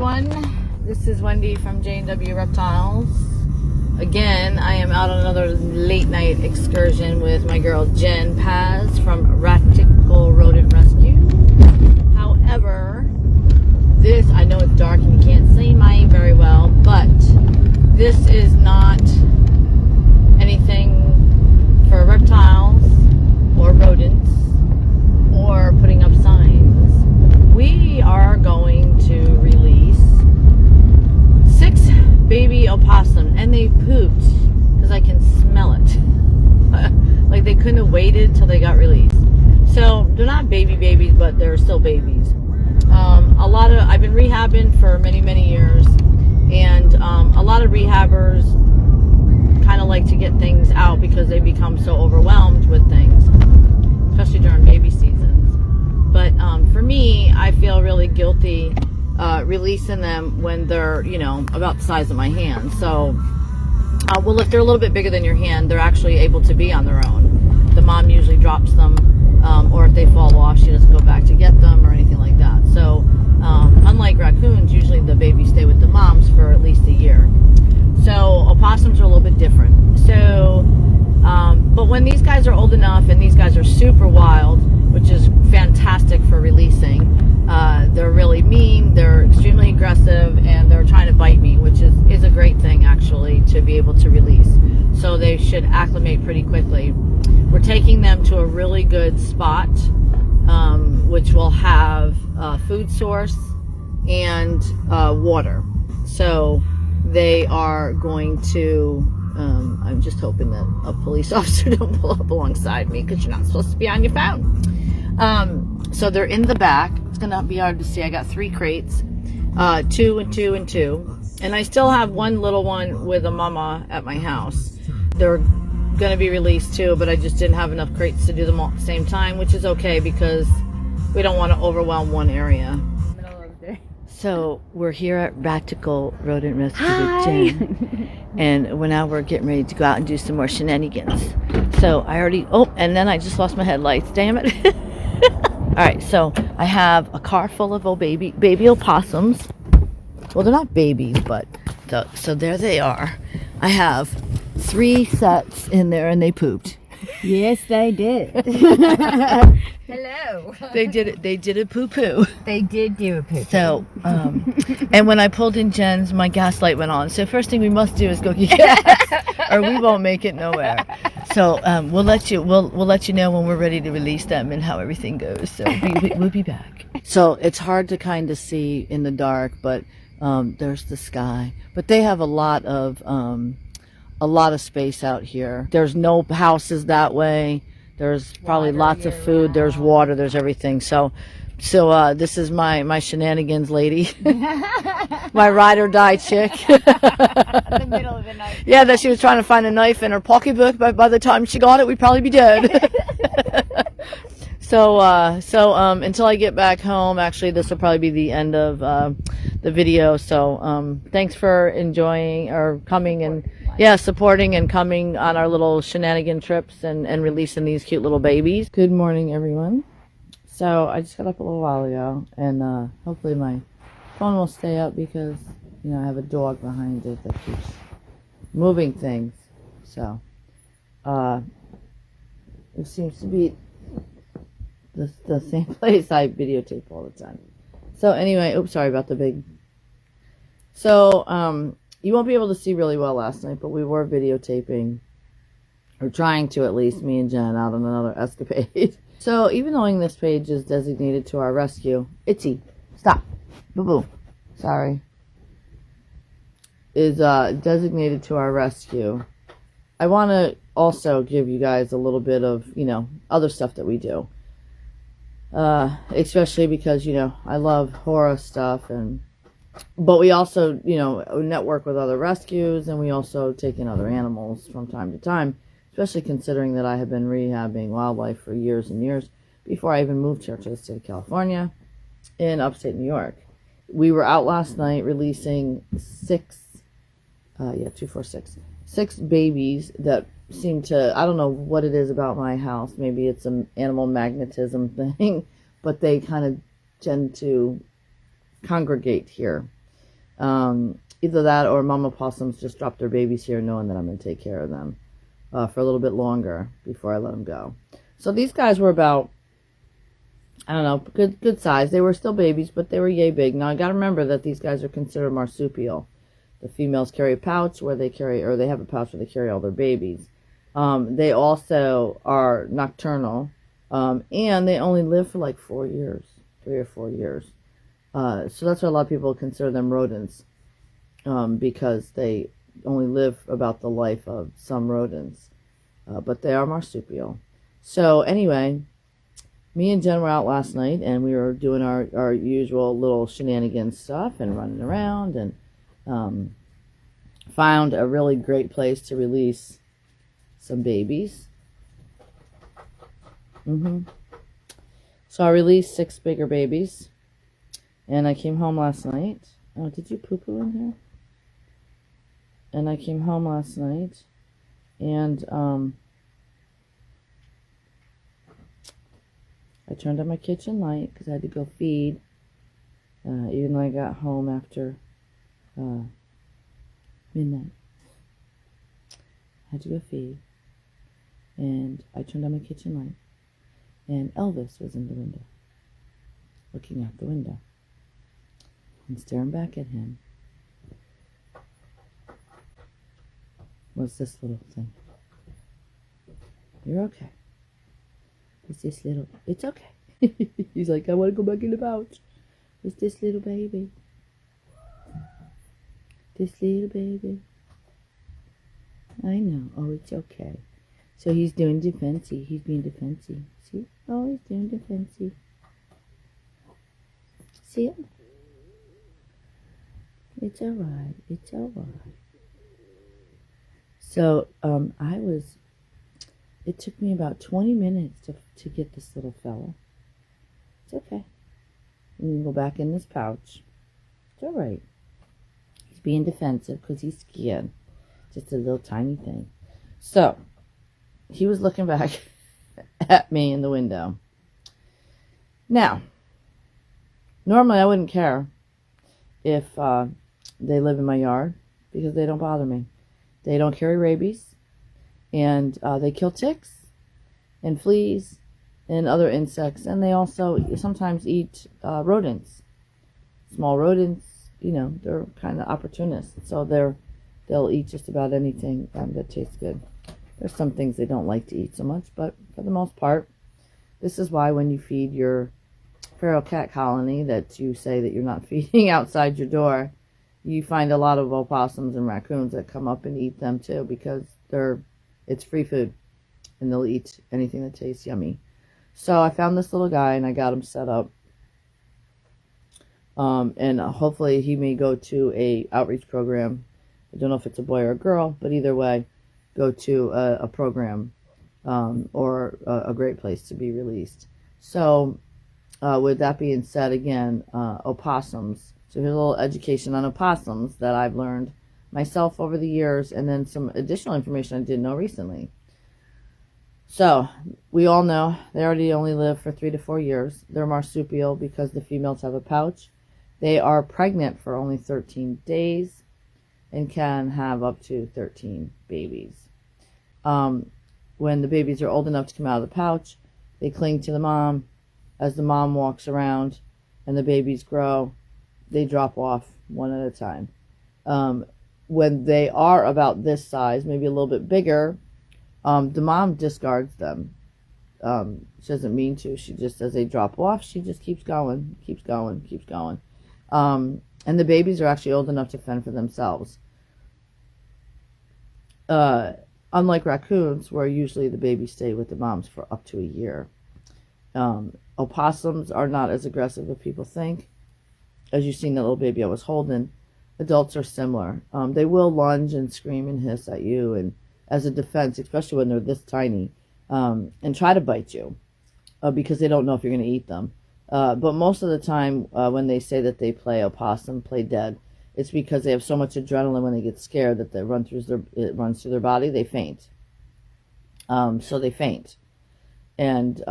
everyone. This is Wendy from J&W Reptiles. Again, I am out on another late night excursion with my girl Jen Paz from Ratical Rodent Rescue. However, this, I know it's dark and you can't see mine very well, but this is not anything for reptiles or rodents or putting up signs. We are going to release 6 baby opossums, and they pooped because I can smell it. Like they couldn't have waited till they got released. So they're not babies, but they're still babies. I've been rehabbing for many years, and a lot of rehabbers kind of like to get things out because they become so overwhelmed with things, especially during baby seasons. But for me, I feel really guilty releasing them when they're, about the size of my hand. So, well, if they're a little bit bigger than your hand, they're actually able to be on their own. The mom usually drops them, or if they fall off, she doesn't go back to get them or anything like that. So, unlike raccoons, usually the babies stay with the moms for at least a year. So, opossums are a little bit different. So, but when these guys are old enough and these guys are super wild, which is fantastic for releasing, they're really mean, they're extremely aggressive, and they're trying to bite me, which is a great thing actually to be able to release. So they should acclimate pretty quickly. We're taking them to a really good spot, which will have food source and water. So they are going to, I'm just hoping that a police officer don't pull up alongside me because you're not supposed to be on your phone. So they're in the back. It's going to be hard to see. I got 3 crates, 2 and 2 and 2. And I still have one little one with a mama at my house. They're going to be released too, but I just didn't have enough crates to do them all at the same time, which is okay because we don't want to overwhelm one area. So we're here at Ratical Rodent Rescue with Jen, and now we're getting ready to go out and do some more shenanigans. So I already, and then I just lost my headlights, damn it. All right, so I have a car full of baby opossums. Well, they're not babies, but so there they are. I have 3 sets in there, and they pooped. Yes, they did. Hello. They did a poo-poo. They did do a poo-poo. So, and when I pulled in Jen's, my gas light went on. So first thing we must do is go get gas, or we won't make it nowhere. So we'll let you know when we're ready to release them and how everything goes. So we'll be back. So it's hard to kind of see in the dark, but there's the sky. But they have a lot of space out here. There's no houses that way. There's probably lots of food. There's water. There's everything. So this is my shenanigans lady. My ride or die chick. The middle of the night. Yeah, that she was trying to find a knife in her pocketbook, but by the time she got it, we'd probably be dead. So until I get back home, actually, this will probably be the end of the video. So thanks for enjoying or coming and supporting and coming on our little shenanigan trips and releasing these cute little babies. Good morning, everyone. So I just got up a little while ago, and hopefully my phone will stay up because I have a dog behind it that keeps moving things. So it seems to be the same place I videotape all the time. So anyway, oops, sorry about the big. So you won't be able to see really well last night, but we were videotaping, or trying to at least, me and Jen out on another escapade. So even though this page is designated to our rescue, Itsy, stop, boo-boo, sorry, is designated to our rescue, I want to also give you guys a little bit of, other stuff that we do. Especially because, I love horror stuff, but we also, network with other rescues, and we also take in other animals from time to time, especially considering that I have been rehabbing wildlife for years and years before I even moved here to the state of California in upstate New York. We were out last night releasing 6 babies that seem to, I don't know what it is about my house. Maybe it's an animal magnetism thing, but they kind of tend to congregate here. Either that or mama possums just drop their babies here knowing that I'm going to take care of them for a little bit longer before I let them go. So these guys were about, I don't know, good size. They were still babies, but they were yay big. Now I got to remember that these guys are considered marsupial. The females carry a pouch where they carry, or they have a pouch where they carry all their babies. They also are nocturnal, and they only live for like 4 years, 3 or 4 years. So that's why a lot of people consider them rodents, because they only live about the life of some rodents. But they are marsupial. So anyway, me and Jen were out last night, and we were doing our usual little shenanigans stuff and running around, and found a really great place to release some babies. So I released 6 bigger babies, and I came home last night. Oh, did you poo-poo in here? And I came home last night, and I turned on my kitchen light because I had to go feed, even though I got home after midnight. I had to go feed, and I turned on my kitchen light, and Elvis was in the window, looking out the window, and staring back at him was this little thing. You're okay. It's this little, it's okay. He's like, I want to go back in the pouch. It's this little baby. This little baby. I know. Oh, it's okay. So he's doing defensive. He's being defensive. See? Oh, he's doing defensive. See it? It's alright. It's alright. So, it took me about 20 minutes to get this little fella. It's okay. You can go back in this pouch. It's alright. He's being defensive because he's scared. Just a little tiny thing. So, he was looking back at me in the window. Now, normally I wouldn't care if they live in my yard because they don't bother me. They don't carry rabies. And they kill ticks and fleas and other insects. And they also sometimes eat rodents. Small rodents, you know, they're kind of opportunists. So they'll eat just about anything that tastes good. There's some things they don't like to eat so much, but for the most part, this is why when you feed your feral cat colony that you say that you're not feeding outside your door, you find a lot of opossums and raccoons that come up and eat them too, because it's free food, and they'll eat anything that tastes yummy. So I found this little guy, and I got him set up. And hopefully he may go to a outreach program. I don't know if it's a boy or a girl, but either way, go to a program or a great place to be released. So with that being said, again, opossums. So here's a little education on opossums that I've learned myself over the years, and then some additional information I didn't know recently. So we all know they already only live for 3 to 4 years. They're marsupial because the females have a pouch. They are pregnant for only 13 days and can have up to 13 babies. When the babies are old enough to come out of the pouch, they cling to the mom. As the mom walks around and the babies grow, they drop off one at a time. When they are about this size, maybe a little bit bigger, the mom discards them. She doesn't mean to. She just, as they drop off, she just keeps going. And the babies are actually old enough to fend for themselves. Unlike raccoons, where usually the babies stay with the moms for up to a year. Opossums are not as aggressive as people think. As you've seen that little baby I was holding, adults are similar. They will lunge and scream and hiss at you, and as a defense, especially when they're this tiny, and try to bite you because they don't know if you're going to eat them. But most of the time, when they say that they play opossum, play dead, it's because they have so much adrenaline when they get scared that it runs through their body, they faint. So they faint. And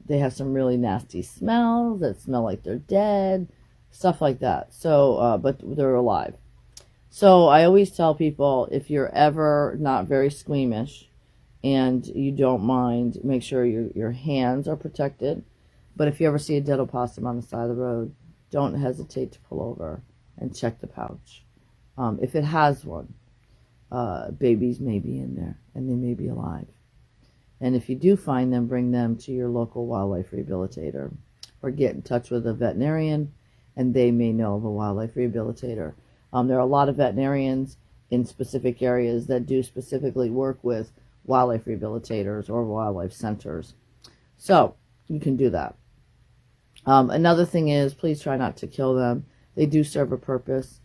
they have some really nasty smells that smell like they're dead. stuff like that. So, but they're alive. So I always tell people, if you're ever not very squeamish and you don't mind, make sure your hands are protected. But if you ever see a dead opossum on the side of the road, don't hesitate to pull over and check the pouch. If it has one, babies may be in there and they may be alive. And if you do find them, bring them to your local wildlife rehabilitator or get in touch with a veterinarian, and they may know of a wildlife rehabilitator. There are a lot of veterinarians in specific areas that do specifically work with wildlife rehabilitators or wildlife centers. So you can do that. Another thing is, please try not to kill them. They do serve a purpose,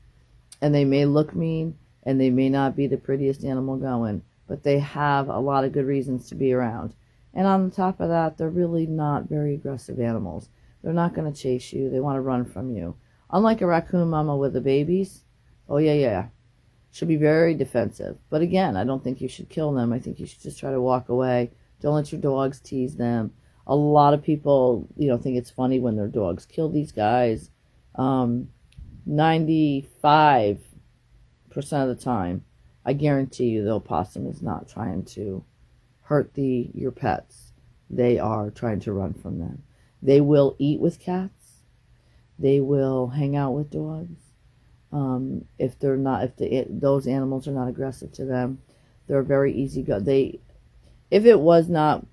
and they may look mean, and they may not be the prettiest animal going, but they have a lot of good reasons to be around. And on top of that, they're really not very aggressive animals. They're not going to chase you. They want to run from you. Unlike a raccoon mama with the babies, oh yeah, should be very defensive. But again, I don't think you should kill them. I think you should just try to walk away. Don't let your dogs tease them. A lot of people, think it's funny when their dogs kill these guys. 95% of the time, I guarantee you the opossum is not trying to hurt your pets. They are trying to run from them. They will eat with cats. They will hang out with dogs. If those animals are not aggressive to them, they're very easy go. If it was not,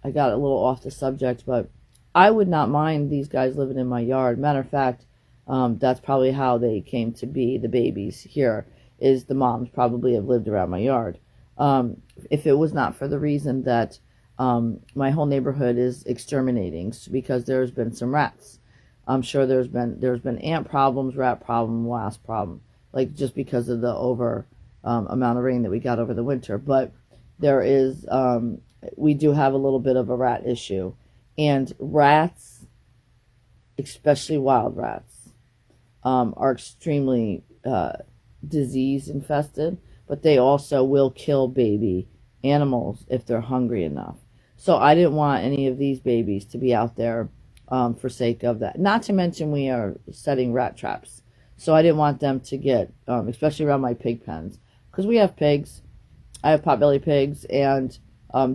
I got a little off the subject, but I would not mind these guys living in my yard. Matter of fact, that's probably how they came to be. The babies here is the moms probably have lived around my yard. If it was not for the reason that my whole neighborhood is exterminating because there's been some rats. I'm sure there's been ant problems, rat problem, wasp problem, like just because of the amount of rain that we got over the winter. But there is, we do have a little bit of a rat issue, and rats, especially wild rats, are extremely disease infested, but they also will kill baby animals if they're hungry enough. So I didn't want any of these babies to be out there for sake of that. Not to mention we are setting rat traps. So I didn't want them to get, especially around my pig pens, because we have pigs. I have potbelly pigs, and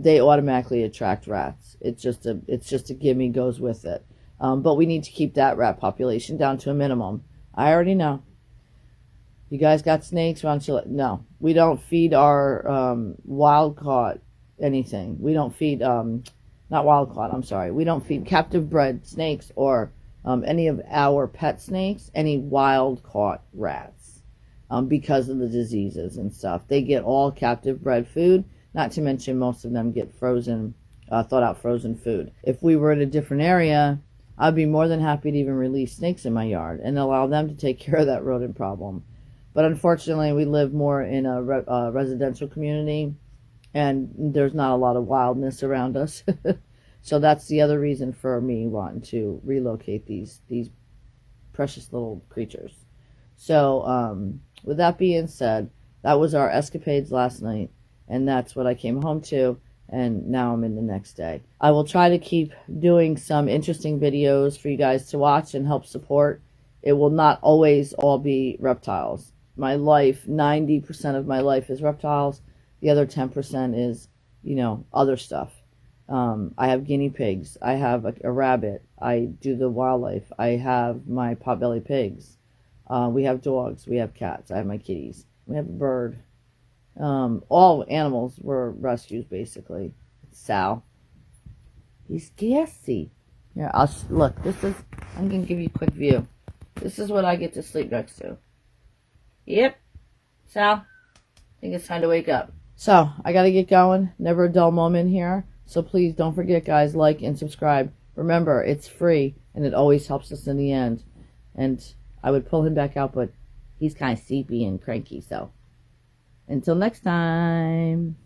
they automatically attract rats. It's just a gimme, goes with it. But we need to keep that rat population down to a minimum. I already know. You guys got snakes? Why don't you no, we don't feed our wild caught anything. We don't feed not wild caught, I'm sorry. We don't feed captive bred snakes or any of our pet snakes any wild caught rats because of the diseases and stuff. They get all captive bred food, not to mention most of them get frozen, thawed out frozen food. If we were in a different area, I'd be more than happy to even release snakes in my yard and allow them to take care of that rodent problem. But unfortunately, we live more in a residential community, and there's not a lot of wildness around us. So that's the other reason for me wanting to relocate these precious little creatures. So with that being said, that was our escapades last night, and that's what I came home to, and now I'm in the next day. I will try to keep doing some interesting videos for you guys to watch and help support. It will not always all be reptiles. My life, 90% of my life is reptiles. The other 10% is, other stuff. I have guinea pigs. I have a rabbit. I do the wildlife. I have my potbelly pigs. We have dogs. We have cats. I have my kitties. We have a bird. All animals were rescues, basically. Sal. He's gassy. Here, look. I'm going to give you a quick view. This is what I get to sleep next to. Yep. Sal, I think it's time to wake up. So, I got to get going. Never a dull moment here. So please don't forget, guys, like and subscribe. Remember, it's free, and it always helps us in the end. And I would pull him back out, but he's kind of sleepy and cranky. So, until next time.